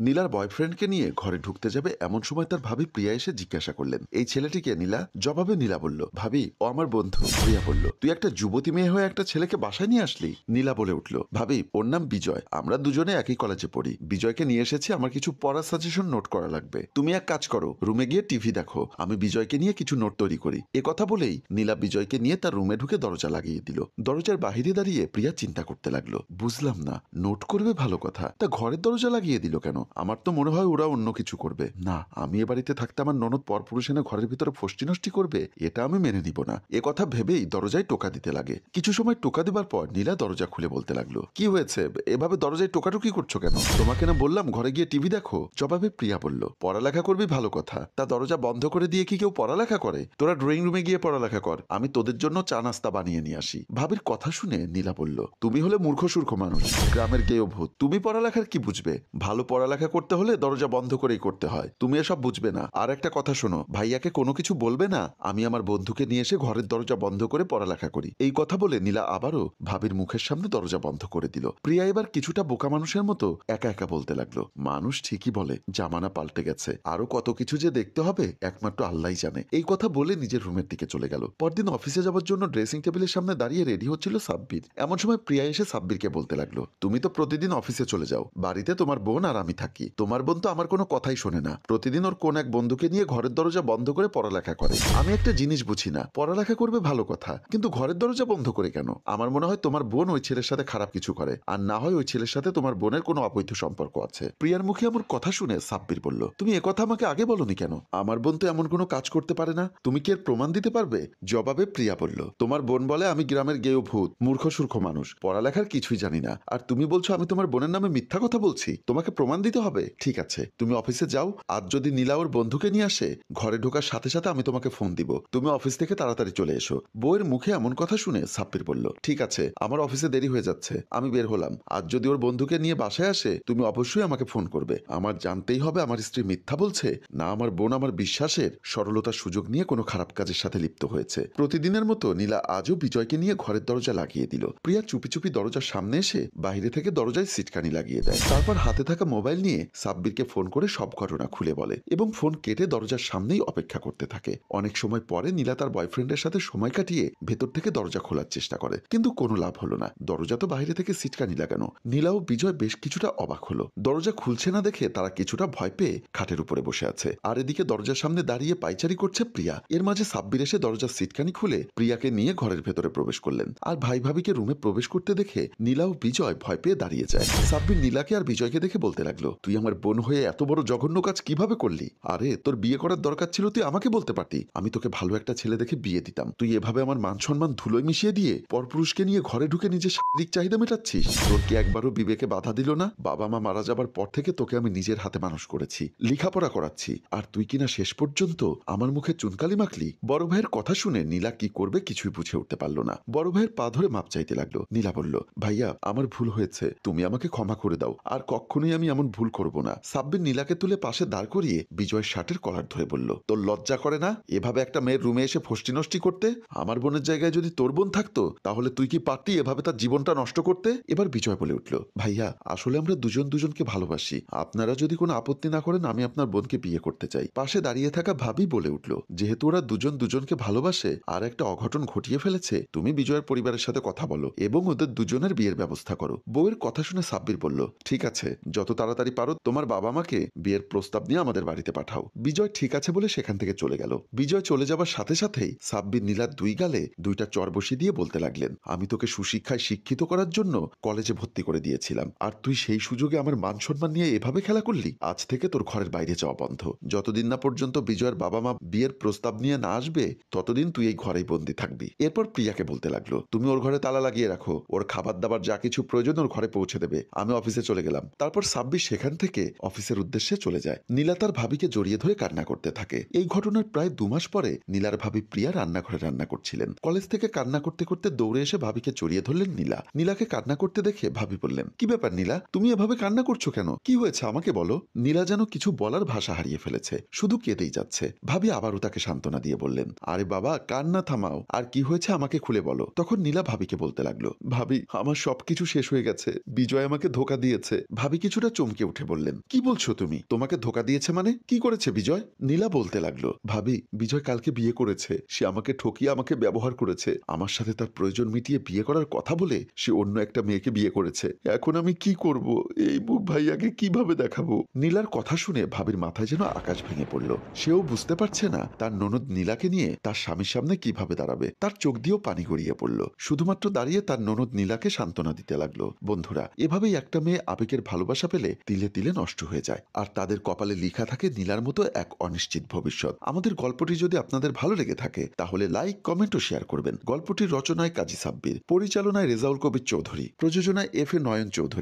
নীলার বয়ফ্রেন্ডকে নিয়ে ঘরে ঢুকতে যাবে এমন সময় তার ভাবি প্রিয়া এসে জিজ্ঞাসা করলেন, এই ছেলেটিকে? নীলা জবাবে নীলা বলল, ভাবি ও আমার বন্ধু। প্রিয়া বলল, তুই একটা যুবতী মেয়ে হয়ে একটা ছেলেকে বাসায় নিয়ে আসলি? নীলা বলে উঠল, ভাবি ওর নাম বিজয়, আমরা দুজনে একই কলেজে পড়ি। বিজয়কে নিয়ে এসেছি, আমার কিছু পড়ার সাজেশন নোট করা লাগবে। তুমি এক কাজ করো, রুমে গিয়ে টিভি দেখো, আমি বিজয়কে নিয়ে কিছু নোট তৈরি করি। এ কথা বলেই নীলা বিজয়কে নিয়ে তার রুমে ঢুকে দরজা লাগিয়ে দিল। দরজার বাহিরে দাঁড়িয়ে প্রিয়া চিন্তা করতে লাগলো, বুঝলাম না, নোট করবে ভালো কথা, তা ঘরের দরজা লাগিয়ে দিল কেন? আমার তো মনে হয় ওরা অন্য কিছু করবে। না, আমি এ বাড়িতে থাকতে আমার ননদ পরপুরুষ এনে ঘরের ভিতরে ফষ্টি নষ্টি করবে, এটা আমি মেনে নিব না। এ কথা ভেবেই দরজায় টোকা দিতে লাগে। কিছু সময় টোকা দেবার পর নীলা দরজা খুলে বলতে লাগলো, কি হয়েছে, এভাবে দরজায় টোকাটুকি করছো কেন? তোমাকে না বললাম ঘরে গিয়ে টিভি দেখো? জবাবে প্রিয়া বলল, পড়ালেখা করবি ভালো কথা, তা দরজা বন্ধ করে দিয়ে কি কেউ পড়ালেখা করে? তোরা ড্রয়িং রুমে গিয়ে পড়ালেখা কর, আমি তোদের জন্য চা নাস্তা বানিয়ে নিয়ে আসি। ভাবির কথা শুনে নীলা বলল, তুমি হলে মূর্খ সূর্খ মানুষ, গ্রামের গেয় ভূত, তুমি পড়ালেখার কি বুঝবে? ভালো পড়ালেখা করতে হলে দরজা বন্ধ করেই করতে হয়, তুমি এসব বুঝবে না। আর একটা কথা শোনো, ভাইয়াকে কোনো কিছু বলবে না, আমি আমার বন্ধুকে নিয়ে এসে ঘরের দরজা বন্ধ করে পড়ালেখা করি। এই কথা বলে নীলা আবারও ভাবির মুখের সামনে দরজা বন্ধ করে দিল। প্রিয়া এবার কিছুটা বোকা মানুষের মতো একা একা বলতে লাগলো, মানুষ ঠিকই বলে, জামানা পাল্টে গেছে, আরো কত কিছু যে দেখতে হবে একমাত্র আল্লাহই জানে। এই কথা বলে নিজের রুমের দিকে চলে গেল। পরদিন অফিসে যাওয়ার জন্য ড্রেসিং টেবিলের সামনে দাঁড়িয়ে রেডি হচ্ছিল সাব্বির। এমন সময় প্রিয়া এসে সাব্বিরকে বলতে লাগলো, তুমি তো প্রতিদিন অফিসে চলে যাও, বাড়িতে তোমার বোন আর আমি থাকি। তোমার বোন তো আমার কোনো কথাই শোনে না, প্রতিদিন ওর কোন এক বন্ধুকে নিয়ে ঘরের দরজা বন্ধ করে পড়ালেখা করে। আমি একটা জিনিস বুঝি না, পড়ালেখা করবে ভালো কথা, কিন্তু ঘরের দরজা বন্ধ করে কেন? আমার মনে হয় তোমার বোন ওই ছেলের সাথে খারাপ কিছু করে, আর না হয় ওই ছেলের সাথে তোমার বোনের কোনো অবৈধ সম্পর্ক আছে। প্রিয়ার মুখে আমার কথা শুনে সাব্বির বলল, তুমি একথা আমাকে আগে বলনি কেন? আমার বোন তো এমন কোনো কাজ করতে পারে না, তুমি কি এর প্রমাণ দিতে পারবে? জবাবে প্রিয়া বলল, তোমার বোন বলে আমি গ্রামের গেয় ভূত, মূর্খ সূর্খ মানুষ, পড়ালেখার কিছুই জানি না, আর তুমি বলছো আমি তোমার বোনের নামে মিথ্যা কথা বলছি? তোমাকে প্রমাণ দিতে হবে? ঠিক আছে, তুমি অফিসে যাও, আজ যদি নীলা ওর বন্ধুকে নিয়ে আসে, ঘরে ঢোকার সাথে সাথে আমি তোমাকে ফোন দিব, তুমি অফিস থেকে তাড়াতাড়ি চলে এসো। বউয়ের মুখে এমন কথা শুনে সাব্বির বলল, ঠিক আছে, আমার অফিসে দেরি হয়ে যাচ্ছে, আমি বের হলাম। আজ যদি ওর বন্ধুকে নিয়ে বাসায় আসে, তুমি অবশ্যই আমাকে ফোন করবে। আমার জানতেই হবে আমার স্ত্রী মিথ্যা বলছে, না আমার বোন আমার বিশ্বাসের সরলতার সুযোগ নিয়ে কোনো খারাপ কাজের সাথে লিপ্ত হয়েছে। প্রতিদিনের মতো নীলা আজও বিজয়কে নিয়ে ঘরের দরজা লাগিয়ে দিল। প্রিয়া চুপি চুপি দরজার সামনে এসে বাইরে থেকে দরজায় সিটকানি লাগিয়ে দেয়। তারপর হাতে থাকা মোবাইল নিয়ে সাব্বিরকে ফোন করে সব ঘটনা খুলে বলে এবং ফোন কেটে দরজার সামনেই অপেক্ষা করতে থাকে। অনেক সময় পরে নীলা তার বয়ফ্রেন্ডের সাথে সময় কাটিয়ে ভেতর থেকে দরজা খোলার চেষ্টা করে, কিন্তু কোনো লাভ হলো না। দরজা তো বাইরে থেকে সিটকানি লাগানো। নীলা ও বিজয় বেশ কিছুটা অবাক হলো। দরজা খুলছে না দেখে তারা কিছুটা ভয় পেয়ে খাটের উপরে বসে আছে। আর এদিকে দরজার সামনে দাঁড়িয়ে পাইচারি করছে প্রিয়া। এর মাঝে সাব্বির এসে দরজার সিটকানি খুলে প্রিয়াকে নিয়ে ঘরের ভেতরে প্রবেশ করলেন। আর ভাই ভাবিকে রুমে প্রবেশ করতে দেখে নীলা ও বিজয় ভয় পেয়ে দাঁড়িয়ে যায়। সাব্বির নীলাকে আর বিজয়কে দেখে বলতে লাগলো, তুই আমার বোন হয়ে এত বড় জঘন্য কাজ কিভাবে করলি? আরে তোর বিয়ে করার দরকার ছিল, তুই আমাকে বলতে পারতি, আমি তোকে ভালো একটা ছেলে দেখে বিয়ে দিতাম। তুই এভাবে আমার মান সম্মান ধুলোয় মিশিয়ে দিয়ে পরপুরুষকে নিয়ে ঘরে ঢুকে নিজের শারীরিক চাহিদা মেটাচ্ছিস। তোর কি একবারও বিবেকে বাধা দিল না? বাবা মা মারা যাবার পর থেকে তোকে আমি নিজের হাতে মানুষ করেছি, লেখাপড়া করাচ্ছি, আর তুই কিনা শেষ পর্যন্ত আমার মুখে চুনকালি মাখলি। বড় ভাইয়ের কথা শুনে নীলা কি করবে কিছুই বুঝে উঠতে পারলো না। বড় ভাইয়ের পা ধরে মাপ চাইতে লাগলো। নীলা বলল, ভাইয়া আমার ভুল হয়েছে, তুমি আমাকে ক্ষমা করে দাও, আর কখনোই আমি এমন ভুল করব না। সাব্বির নীলাকে তুলে পাশে দাঁড় করিয়ে বিজয়ের শার্টের কলার ধরে বলল, তোর লজ্জা করে না এভাবে একটা মেয়ের রুমে এসে ফষ্টি নষ্টি করতে? আমার বোনের জায়গায় যদি তোর বোন থাকতো তাহলে তুই কি পারতি এভাবে তার জীবনটা নষ্ট করতে? এবার বিজয় বলে উঠল, ভাইয়া আসলে আমরা দুজন দুজনকে ভালোবাসি, আপনারা যদি কোনো আপত্তি না করেন আমি আপনার বোনকে বিয়ে করতে চাই। পাশে দাঁড়িয়ে থাকা ভাবি বলে উঠল, যেহেতু ওরা দুজন দুজনকে ভালোবাসে আর একটা অঘটন ঘটিয়ে ফেলেছে, তুমি বিজয়ের পরিবারের সাথে কথা বলো এবং ওদের দুজনের বিয়ের ব্যবস্থা করো। বউয়ের কথা শুনে সাব্বির বলল, ঠিক আছে, যত তাড়াতাড়ি পারো তোমার বাবা মাকে বিয়ের প্রস্তাব নিয়ে আমাদের বাড়িতে পাঠাও। বিজয় ঠিক আছে বলে সেখান থেকে চলে গেল। বিজয় চলে যাবার সাথে সাথেই সাব্বির নীলার দুই গালে দুইটা চর বসিয়ে দিয়ে বলতে লাগলেন, আমি তোকে সুশিক্ষায় শিক্ষিত করার জন্য কলেজে ভর্তি করে দিয়েছিলাম, আর তুই সেই সুযোগে আমার মান সম্মান নিয়ে এভাবে খেলা করলি। আজ থেকে তোর ঘরের বাইরে যাওয়া বন্ধ। যতদিন না পর্যন্ত বিজয়ের বাবা মা বিয়ের প্রস্তাব নিয়ে না আসবে ততদিন তুই এই ঘরেই বন্দি থাকবি। এরপর প্রিয়াকে বলতে লাগলো, তুমি ওর ঘরে তালা লাগিয়ে রাখো, ওর খাবার দাবার যা কিছু প্রয়োজন ওর ঘরে পৌঁছে দেবে, আমি অফিসে চলে গেলাম। তারপর সাব্বির সেখান থেকে অফিসের উদ্দেশ্যে চলে যায়। নীলা তার ভাবিকে জড়িয়ে ধরে কান্না করতে থাকে। এই ঘটনার প্রায় 2 মাস পরে নীলার ভাবি প্রিয়া রান্নাঘরে রান্না করছিলেন। কলেজ থেকে কান্না করতে করতে দৌড়ে এসে ভাবিকে জড়িয়ে ধরলেন নীলা। নীলাকে কান্না করতে দেখে ভাবি বললেন, কি ব্যাপার নীলা, তুমি এভাবে কান্না করছো কেন? কি হয়েছে আমাকে বলো। নীলা যেন কিছু বলার ভাষা হারিয়ে ফেলেছে, শুধু কেঁদেই যাচ্ছে। ভাবি আবারও তাকে সান্ত্বনা দিয়ে বললেন, আরে বাবা কান্না থামাও, আর কি হয়েছে আমাকে খুলে বলো। তখন নীলা ভাবিকে বলতে লাগলো, ভাবি আমার সবকিছু শেষ হয়ে গেছে, বিজয় আমাকে ধোকা দিয়েছে। ভাবি কিছুটা চমকে উঠে বললেন, কি বলছো তুমি? তোমাকে ধোকা দিয়েছে মানে? কি করেছে বিজয়? নীলা বলতে লাগলো, ভাবি বিজয় কালকে বিয়ে করেছে, সে আমাকে ঠকিয়ে আমাকে ব্যবহার করেছে, আমার সাথে তার প্রয়োজন মিটিয়ে বিয়ে করার কথা বলে সে অন্য একটা মেয়েকে বিয়ে করেছে। এখন আমি কি করব? এই মুখ ভাইয়াকে কিভাবে দেখাবো? নীলার কথা শুনে ভাবির মাথায় যেন আকাশ ভেঙে পড়ল। সেও বুঝতে পারছে না তার ননদ নীলাকে নিয়ে তার স্বামীর সামনে কিভাবে দাঁড়াবে। তার চোখ দিয়েও পানি গড়িয়ে পড়ল। শুধুমাত্র দাঁড়িয়ে তার ননদ নীলাকে সান্ত্বনা দিতে লাগলো। বন্ধুরা, এভাবেই একটা মেয়ে আবেগের ভালোবাসা পেলে তিলে তিলে নষ্ট হয়ে যায়, আর তাদের কপালে লেখা থাকে নীলার মতো এক অনিশ্চিত ভবিষ্যৎ। আমাদের গল্পটি যদি আপনাদের ভালো লেগে থাকে তাহলে লাইক, কমেন্ট ও শেয়ার করবেন। গল্পটির রচনায় কাজী সাব্বির, পরিচালনায় রেজাউল কবির চৌধুরী, প্রযোজনায় এফ এ নয়ন চৌধুরী।